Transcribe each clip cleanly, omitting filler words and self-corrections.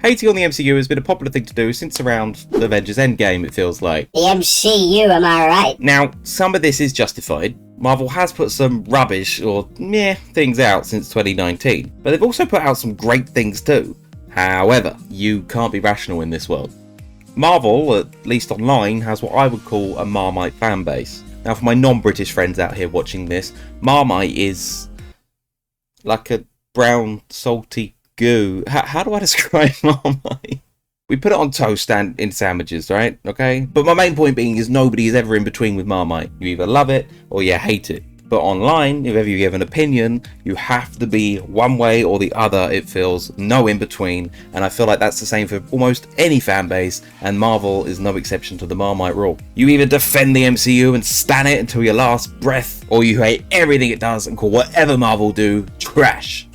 Hating on the MCU has been a popular thing to do since around Avengers Endgame, it feels like. The MCU, am I right? Now, some of this is justified. Marvel has put some rubbish or meh things out since 2019, but they've also put out some great things too. However, you can't be rational in this world. Marvel, at least online, has what I would call a Marmite fan base. Now, for my non-British friends out here watching this, Marmite is like a brown, salty goo. How do I describe Marmite? We put it on toast and in sandwiches, right? Okay? But my main point being is nobody is ever in between with Marmite. You either love it or you hate it. But online, if ever you give an opinion, you have to be one way or the other, it feels. No in between. And I feel like that's the same for almost any fan base, and Marvel is no exception to the Marmite rule. You either defend the MCU and stan it until your last breath, or you hate everything it does and call whatever Marvel do trash.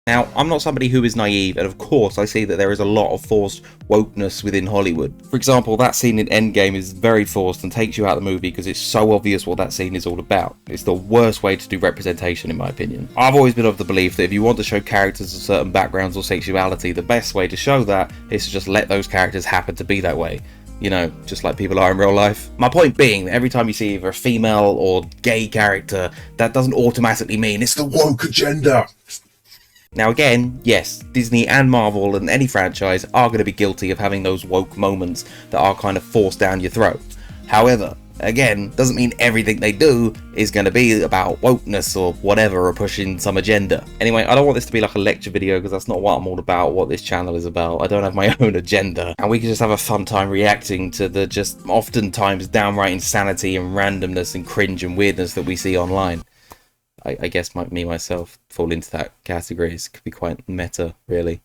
Now, I'm not somebody who is naive, and of course I see that there is a lot of forced wokeness within Hollywood. For example, that scene in Endgame is very forced and takes you out of the movie because it's so obvious what that scene is all about. It's the worst way to do representation, in my opinion. I've always been of the belief that if you want to show characters of certain backgrounds or sexuality, the best way to show that is to just let those characters happen to be that way. You know, just like people are in real life. My point being that every time you see either a female or gay character, that doesn't automatically mean it's the woke agenda. Now again, yes, Disney and Marvel and any franchise are going to be guilty of having those woke moments that are kind of forced down your throat. However, again, doesn't mean everything they do is going to be about wokeness or whatever, or pushing some agenda. Anyway, I don't want this to be like a lecture video because that's not what I'm all about, what this channel is about. I don't have my own agenda. And we can just have a fun time reacting to the just oftentimes downright insanity and randomness and cringe and weirdness that we see online. I guess myself fall into that category. It could be quite meta, really.